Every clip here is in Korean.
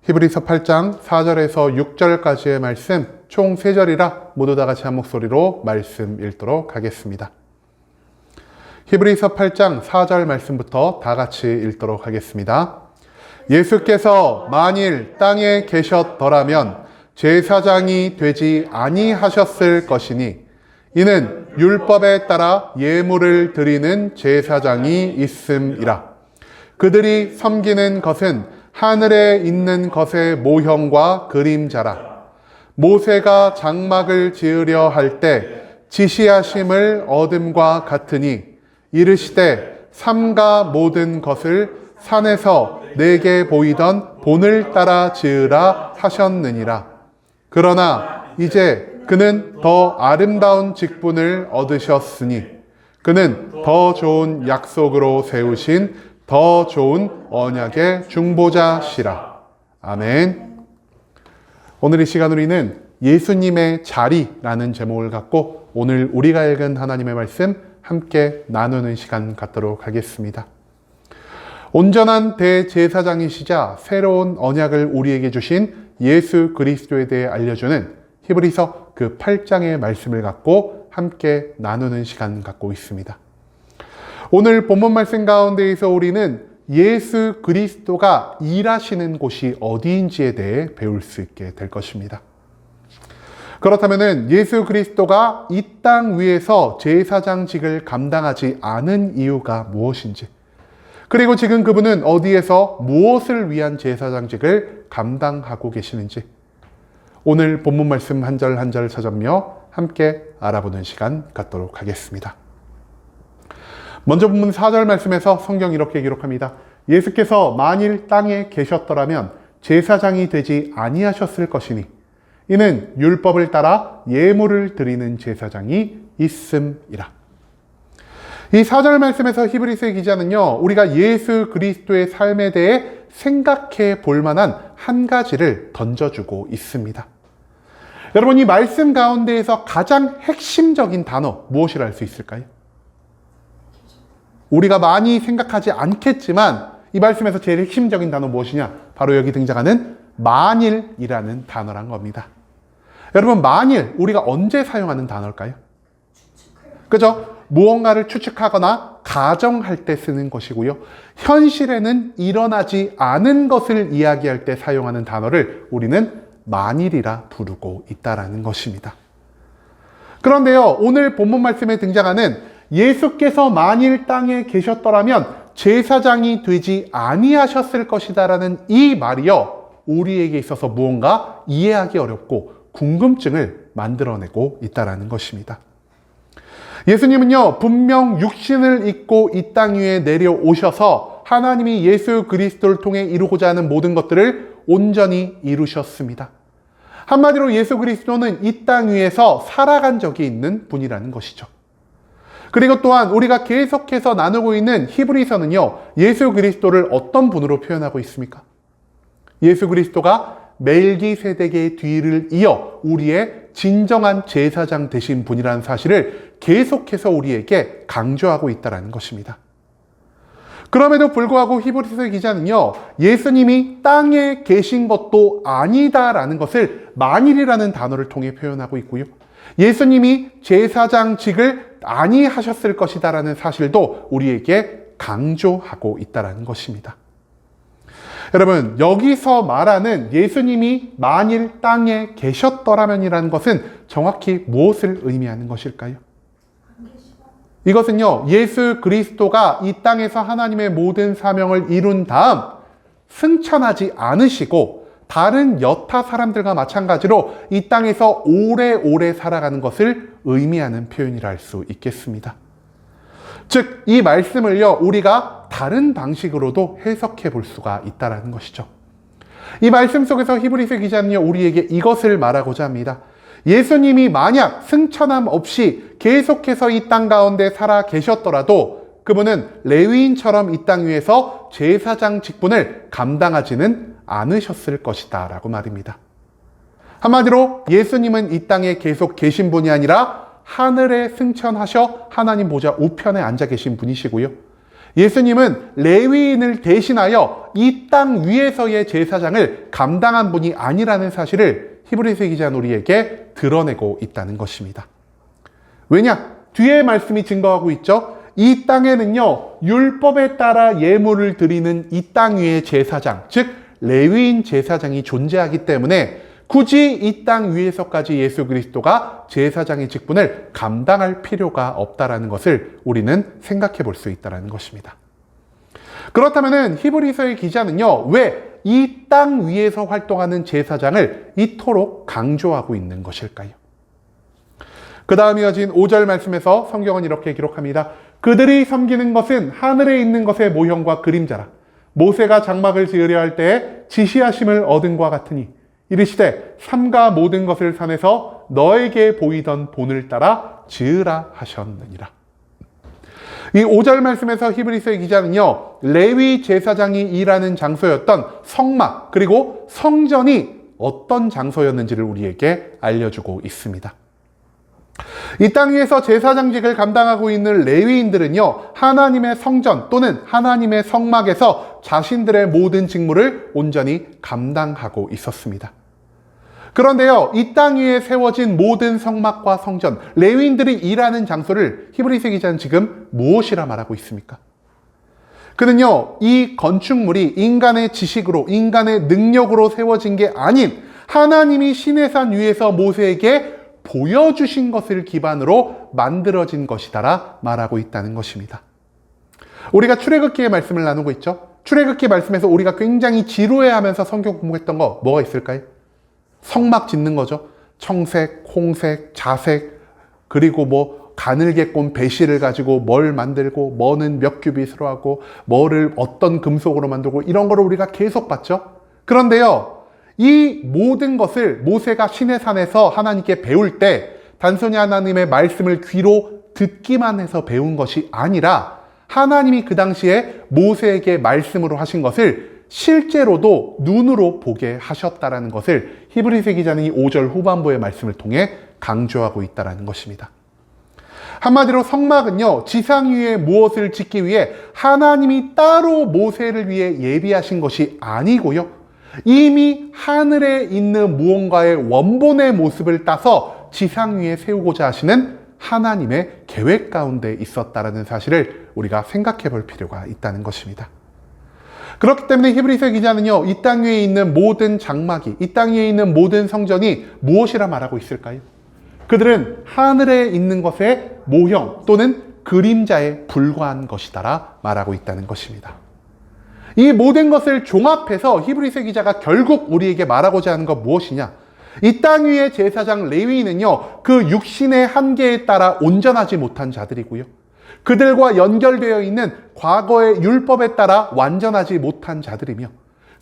히브리서 8장 4절에서 6절까지의 말씀 총 3절이라 모두 다 같이 한 목소리로 말씀 읽도록 하겠습니다. 히브리서 8장 4절 말씀부터 다 같이 읽도록 하겠습니다. 예수께서 만일 땅에 계셨더라면 제사장이 되지 아니하셨을 것이니 이는 율법에 따라 예물을 드리는 제사장이 있음이라. 그들이 섬기는 것은 하늘에 있는 것의 모형과 그림자라. 모세가 장막을 지으려 할 때 지시하심을 얻음과 같으니 이르시되 삼가 모든 것을 산에서 내게 보이던 본을 따라 지으라 하셨느니라. 그러나 이제 그는 더 아름다운 직분을 얻으셨으니 그는 더 좋은 약속으로 세우신 더 좋은 언약의 중보자시라. 아멘. 오늘 이 시간 우리는 예수님의 자리라는 제목을 갖고 오늘 우리가 읽은 하나님의 말씀 함께 나누는 시간 갖도록 하겠습니다. 온전한 대제사장이시자 새로운 언약을 우리에게 주신 예수 그리스도에 대해 알려주는 히브리서 그 8장의 말씀을 갖고 함께 나누는 시간 갖고 있습니다. 오늘 본문 말씀 가운데에서 우리는 예수 그리스도가 일하시는 곳이 어디인지에 대해 배울 수 있게 될 것입니다. 그렇다면 예수 그리스도가 이 땅 위에서 제사장직을 감당하지 않은 이유가 무엇인지, 그리고 지금 그분은 어디에서 무엇을 위한 제사장직을 감당하고 계시는지 오늘 본문 말씀 한 절 한 절 찾아보며 함께 알아보는 시간 갖도록 하겠습니다. 먼저 본문 4절 말씀에서 성경 이렇게 기록합니다. 예수께서 만일 땅에 계셨더라면 제사장이 되지 아니하셨을 것이니 이는 율법을 따라 예물을 드리는 제사장이 있음이라. 이 4절 말씀에서 히브리서의 기자는요, 우리가 예수 그리스도의 삶에 대해 생각해 볼 만한 한 가지를 던져주고 있습니다. 여러분, 이 말씀 가운데에서 가장 핵심적인 단어 무엇이라 할 수 있을까요? 우리가 많이 생각하지 않겠지만 이 말씀에서 제일 핵심적인 단어 무엇이냐? 바로 여기 등장하는 만일이라는 단어란 겁니다. 여러분, 만일 우리가 언제 사용하는 단어일까요? 그죠? 무언가를 추측하거나 가정할 때 쓰는 것이고요. 현실에는 일어나지 않은 것을 이야기할 때 사용하는 단어를 우리는 만일이라 부르고 있다라는 것입니다. 그런데요, 오늘 본문 말씀에 등장하는 예수께서 만일 땅에 계셨더라면 제사장이 되지 아니하셨을 것이다라는 이 말이요, 우리에게 있어서 무언가 이해하기 어렵고 궁금증을 만들어내고 있다라는 것입니다. 예수님은요, 분명 육신을 입고 이 땅 위에 내려오셔서 하나님이 예수 그리스도를 통해 이루고자 하는 모든 것들을 온전히 이루셨습니다. 한마디로 예수 그리스도는 이 땅 위에서 살아간 적이 있는 분이라는 것이죠. 그리고 또한 우리가 계속해서 나누고 있는 히브리서는요, 예수 그리스도를 어떤 분으로 표현하고 있습니까? 예수 그리스도가 멜기세덱의 뒤를 이어 우리의 진정한 제사장 되신 분이라는 사실을 계속해서 우리에게 강조하고 있다는 것입니다. 그럼에도 불구하고 히브리서 기자는요, 예수님이 땅에 계신 것도 아니다라는 것을 만일이라는 단어를 통해 표현하고 있고요. 예수님이 제사장직을 아니하셨을 것이다라는 사실도 우리에게 강조하고 있다는 것입니다. 여러분, 여기서 말하는 예수님이 만일 땅에 계셨더라면이라는 것은 정확히 무엇을 의미하는 것일까요? 이것은요, 예수 그리스도가 이 땅에서 하나님의 모든 사명을 이룬 다음 승천하지 않으시고 다른 여타 사람들과 마찬가지로 이 땅에서 오래오래 살아가는 것을 의미하는 표현이라 할 수 있겠습니다. 즉, 이 말씀을요, 우리가 다른 방식으로도 해석해 볼 수가 있다는 것이죠. 이 말씀 속에서 히브리서 기자는요, 우리에게 이것을 말하고자 합니다. 예수님이 만약 승천함 없이 계속해서 이 땅 가운데 살아 계셨더라도 그분은 레위인처럼 이 땅 위에서 제사장 직분을 감당하지는 않으셨을 것이다 라고 말입니다. 한마디로 예수님은 이 땅에 계속 계신 분이 아니라 하늘에 승천하셔 하나님 보좌 우편에 앉아 계신 분이시고요. 예수님은 레위인을 대신하여 이 땅 위에서의 제사장을 감당한 분이 아니라는 사실을 히브리서 기자는 우리에게 드러내고 있다는 것입니다. 왜냐? 뒤에 말씀이 증거하고 있죠. 이 땅에는요, 율법에 따라 예물을 드리는 이 땅 위의 제사장, 즉 레위인 제사장이 존재하기 때문에 굳이 이 땅 위에서까지 예수 그리스도가 제사장의 직분을 감당할 필요가 없다라는 것을 우리는 생각해 볼 수 있다는 것입니다. 그렇다면 히브리서의 기자는요, 왜 이 땅 위에서 활동하는 제사장을 이토록 강조하고 있는 것일까요? 그 다음 이어진 5절 말씀에서 성경은 이렇게 기록합니다. 그들이 섬기는 것은 하늘에 있는 것의 모형과 그림자라. 모세가 장막을 지으려 할 때에 지시하심을 얻은 과 같으니 이르시되 삼가 모든 것을 산에서 너에게 보이던 본을 따라 지으라 하셨느니라. 이 5절 말씀에서 히브리서의 기자는요, 레위 제사장이 일하는 장소였던 성막 그리고 성전이 어떤 장소였는지를 우리에게 알려주고 있습니다. 이 땅 위에서 제사장직을 감당하고 있는 레위인들은요, 하나님의 성전 또는 하나님의 성막에서 자신들의 모든 직무를 온전히 감당하고 있었습니다. 그런데요, 이 땅 위에 세워진 모든 성막과 성전, 레위인들이 일하는 장소를 히브리서 기자는 지금 무엇이라 말하고 있습니까? 그는요, 이 건축물이 인간의 지식으로, 인간의 능력으로 세워진 게 아닌 하나님이 시내산 위에서 모세에게 보여주신 것을 기반으로 만들어진 것이다라 말하고 있다는 것입니다. 우리가 출애굽기의 말씀을 나누고 있죠. 출애굽기 말씀에서 우리가 굉장히 지루해하면서 성경 공부했던 거 뭐가 있을까요? 성막 짓는 거죠. 청색, 홍색, 자색, 그리고 가늘게 꼰 배실을 가지고 뭘 만들고, 뭐는 몇 규빗으로 하고, 뭐를 어떤 금속으로 만들고, 이런 거를 우리가 계속 봤죠. 그런데요, 이 모든 것을 모세가 시내산에서 하나님께 배울 때 단순히 하나님의 말씀을 귀로 듣기만 해서 배운 것이 아니라 하나님이 그 당시에 모세에게 말씀으로 하신 것을 실제로도 눈으로 보게 하셨다라는 것을 히브리서 기자는 이 5절 후반부의 말씀을 통해 강조하고 있다는 것입니다. 한마디로 성막은요, 지상 위에 무엇을 짓기 위해 하나님이 따로 모세를 위해 예비하신 것이 아니고요, 이미 하늘에 있는 무언가의 원본의 모습을 따서 지상 위에 세우고자 하시는 하나님의 계획 가운데 있었다라는 사실을 우리가 생각해 볼 필요가 있다는 것입니다. 그렇기 때문에 히브리서 기자는요, 이 땅 위에 있는 모든 장막이, 이 땅 위에 있는 모든 성전이 무엇이라 말하고 있을까요? 그들은 하늘에 있는 것의 모형 또는 그림자에 불과한 것이다라 말하고 있다는 것입니다. 이 모든 것을 종합해서 히브리서 기자가 결국 우리에게 말하고자 하는 것 무엇이냐? 이 땅 위의 제사장 레위인은요, 그 육신의 한계에 따라 온전하지 못한 자들이고요, 그들과 연결되어 있는 과거의 율법에 따라 완전하지 못한 자들이며,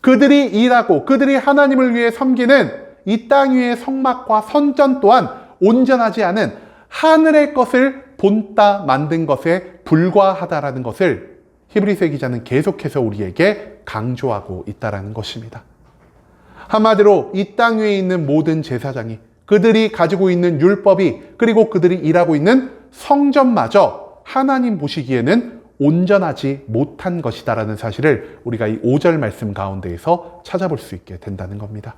그들이 일하고 그들이 하나님을 위해 섬기는 이 땅 위의 성막과 성전 또한 온전하지 않은 하늘의 것을 본따 만든 것에 불과하다라는 것을 히브리서 기자는 계속해서 우리에게 강조하고 있다는 것입니다. 한마디로 이 땅 위에 있는 모든 제사장이, 그들이 가지고 있는 율법이, 그리고 그들이 일하고 있는 성전마저 하나님 보시기에는 온전하지 못한 것이다라는 사실을 우리가 이 5절 말씀 가운데에서 찾아볼 수 있게 된다는 겁니다.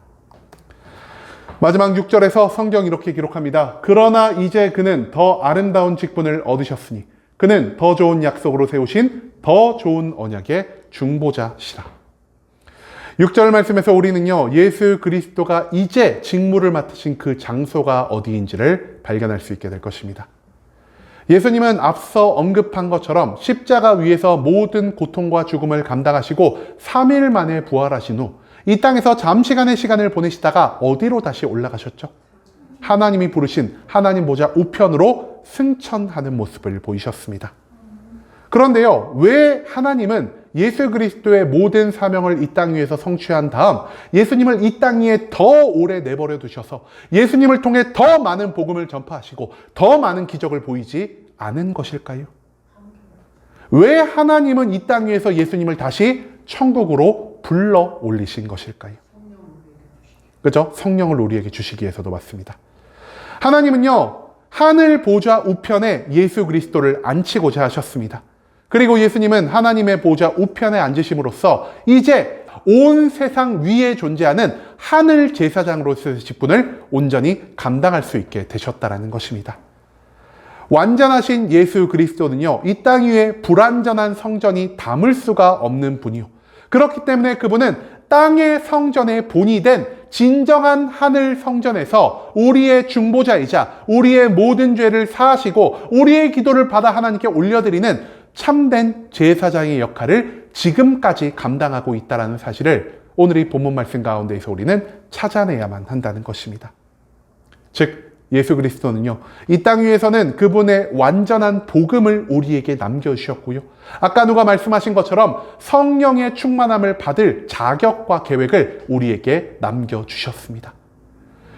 마지막 6절에서 성경 이렇게 기록합니다. 그러나 이제 그는 더 아름다운 직분을 얻으셨으니 그는 더 좋은 약속으로 세우신 더 좋은 언약의 중보자시라. 6절 말씀에서 우리는요, 예수 그리스도가 이제 직무를 맡으신 그 장소가 어디인지를 발견할 수 있게 될 것입니다. 예수님은 앞서 언급한 것처럼 십자가 위에서 모든 고통과 죽음을 감당하시고 3일 만에 부활하신 후 이 땅에서 잠시간의 시간을 보내시다가 어디로 다시 올라가셨죠? 하나님이 부르신 하나님 보좌 우편으로 승천하는 모습을 보이셨습니다. 그런데요, 왜 하나님은 예수 그리스도의 모든 사명을 이 땅 위에서 성취한 다음 예수님을 이 땅 위에 더 오래 내버려 두셔서 예수님을 통해 더 많은 복음을 전파하시고 더 많은 기적을 보이지 않은 것일까요? 왜 하나님은 이 땅 위에서 예수님을 다시 천국으로 불러 올리신 것일까요? 그죠? 성령을 우리에게 주시기 위해서도 맞습니다. 하나님은요, 하늘 보좌 우편에 예수 그리스도를 앉히고자 하셨습니다. 그리고 예수님은 하나님의 보좌 우편에 앉으심으로써 이제 온 세상 위에 존재하는 하늘 제사장으로서의 직분을 온전히 감당할 수 있게 되셨다는 것입니다. 완전하신 예수 그리스도는요, 이 땅 위에 불완전한 성전이 담을 수가 없는 분이요. 그렇기 때문에 그분은 땅의 성전의 본이 된 진정한 하늘 성전에서 우리의 중보자이자 우리의 모든 죄를 사하시고 우리의 기도를 받아 하나님께 올려드리는 참된 제사장의 역할을 지금까지 감당하고 있다는 사실을 오늘 이 본문 말씀 가운데에서 우리는 찾아내야만 한다는 것입니다. 즉 예수 그리스도는요, 이 땅 위에서는 그분의 완전한 복음을 우리에게 남겨주셨고요, 아까 누가 말씀하신 것처럼 성령의 충만함을 받을 자격과 계획을 우리에게 남겨주셨습니다.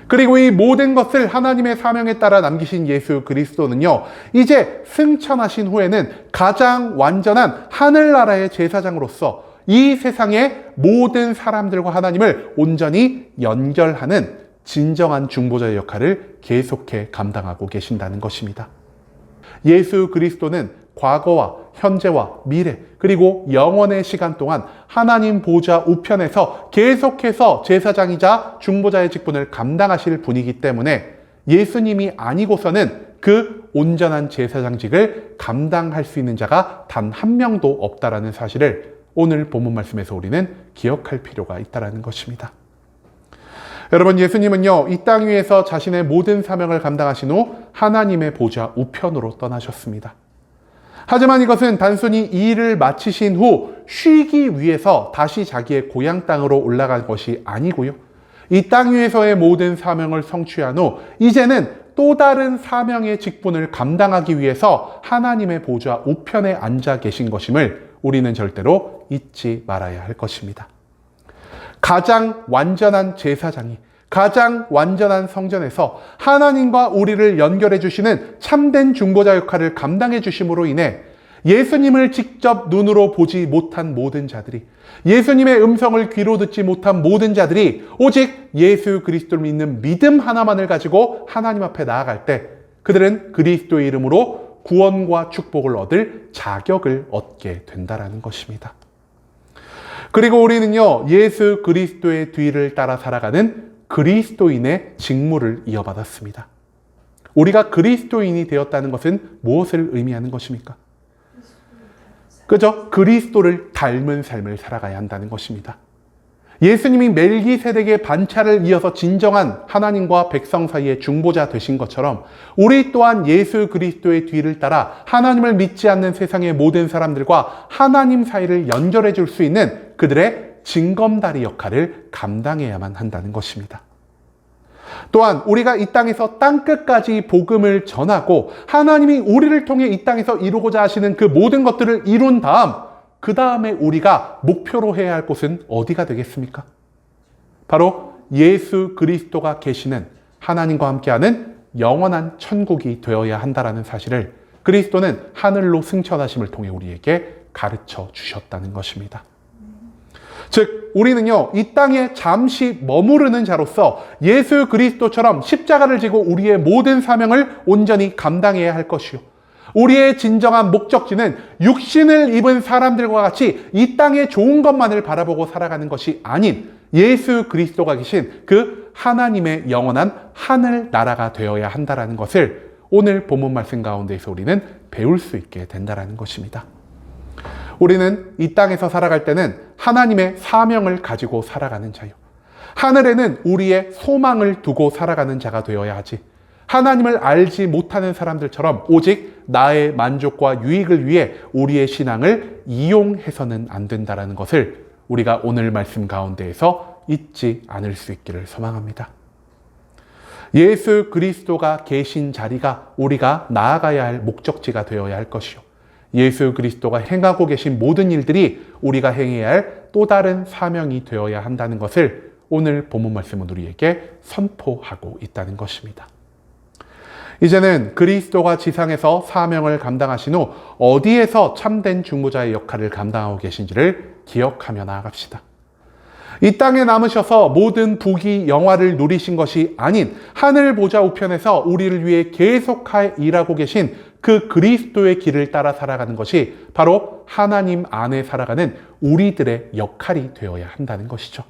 그리고 이 모든 것을 하나님의 사명에 따라 남기신 예수 그리스도는요, 이제 승천하신 후에는 가장 완전한 하늘나라의 제사장으로서 이 세상의 모든 사람들과 하나님을 온전히 연결하는 진정한 중보자의 역할을 계속해 감당하고 계신다는 것입니다. 예수 그리스도는 과거와 현재와 미래 그리고 영원의 시간 동안 하나님 보좌 우편에서 계속해서 제사장이자 중보자의 직분을 감당하실 분이기 때문에 예수님이 아니고서는 그 온전한 제사장직을 감당할 수 있는 자가 단 한 명도 없다라는 사실을 오늘 본문 말씀에서 우리는 기억할 필요가 있다는 것입니다. 여러분, 예수님은요, 이 땅 위에서 자신의 모든 사명을 감당하신 후 하나님의 보좌 우편으로 떠나셨습니다. 하지만 이것은 단순히 이 일을 마치신 후 쉬기 위해서 다시 자기의 고향 땅으로 올라간 것이 아니고요, 이 땅 위에서의 모든 사명을 성취한 후 이제는 또 다른 사명의 직분을 감당하기 위해서 하나님의 보좌 우편에 앉아 계신 것임을 우리는 절대로 잊지 말아야 할 것입니다. 가장 완전한 제사장이 가장 완전한 성전에서 하나님과 우리를 연결해 주시는 참된 중보자 역할을 감당해 주심으로 인해 예수님을 직접 눈으로 보지 못한 모든 자들이, 예수님의 음성을 귀로 듣지 못한 모든 자들이 오직 예수 그리스도를 믿는 믿음 하나만을 가지고 하나님 앞에 나아갈 때 그들은 그리스도의 이름으로 구원과 축복을 얻을 자격을 얻게 된다는 것입니다. 그리고 우리는요, 예수 그리스도의 뒤를 따라 살아가는 그리스도인의 직무를 이어받았습니다. 우리가 그리스도인이 되었다는 것은 무엇을 의미하는 것입니까? 그죠? 그리스도를 닮은 삶을 살아가야 한다는 것입니다. 예수님이 멜기세덱의 반차를 이어서 진정한 하나님과 백성 사이의 중보자 되신 것처럼 우리 또한 예수 그리스도의 뒤를 따라 하나님을 믿지 않는 세상의 모든 사람들과 하나님 사이를 연결해 줄 수 있는 그들의 징검다리 역할을 감당해야만 한다는 것입니다. 또한 우리가 이 땅에서 땅끝까지 복음을 전하고 하나님이 우리를 통해 이 땅에서 이루고자 하시는 그 모든 것들을 이룬 다음, 그 다음에 우리가 목표로 해야 할 곳은 어디가 되겠습니까? 바로 예수 그리스도가 계시는 하나님과 함께하는 영원한 천국이 되어야 한다는 사실을 그리스도는 하늘로 승천하심을 통해 우리에게 가르쳐 주셨다는 것입니다. 즉 우리는요, 이 땅에 잠시 머무르는 자로서 예수 그리스도처럼 십자가를 지고 우리의 모든 사명을 온전히 감당해야 할 것이요, 우리의 진정한 목적지는 육신을 입은 사람들과 같이 이 땅의 좋은 것만을 바라보고 살아가는 것이 아닌 예수 그리스도가 계신 그 하나님의 영원한 하늘 나라가 되어야 한다는 것을 오늘 본문 말씀 가운데에서 우리는 배울 수 있게 된다는 것입니다. 우리는 이 땅에서 살아갈 때는 하나님의 사명을 가지고 살아가는 자요, 하늘에는 우리의 소망을 두고 살아가는 자가 되어야 하지, 하나님을 알지 못하는 사람들처럼 오직 나의 만족과 유익을 위해 우리의 신앙을 이용해서는 안 된다는 것을 우리가 오늘 말씀 가운데에서 잊지 않을 수 있기를 소망합니다. 예수 그리스도가 계신 자리가 우리가 나아가야 할 목적지가 되어야 할 것이요, 예수 그리스도가 행하고 계신 모든 일들이 우리가 행해야 할 또 다른 사명이 되어야 한다는 것을 오늘 본문 말씀은 우리에게 선포하고 있다는 것입니다. 이제는 그리스도가 지상에서 사명을 감당하신 후 어디에서 참된 중보자의 역할을 감당하고 계신지를 기억하며 나아갑시다. 이 땅에 남으셔서 모든 부귀 영화를 누리신 것이 아닌 하늘 보좌 우편에서 우리를 위해 계속하여 일하고 계신 그 그리스도의 길을 따라 살아가는 것이 바로 하나님 안에 살아가는 우리들의 역할이 되어야 한다는 것이죠.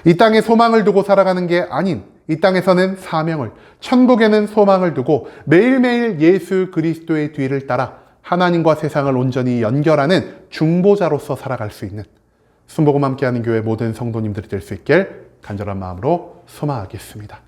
이 땅에 소망을 두고 살아가는 게 아닌 이 땅에서는 사명을, 천국에는 소망을 두고 매일매일 예수 그리스도의 뒤를 따라 하나님과 세상을 온전히 연결하는 중보자로서 살아갈 수 있는 순복음 함께하는 교회 모든 성도님들이 될 수 있길 간절한 마음으로 소망하겠습니다.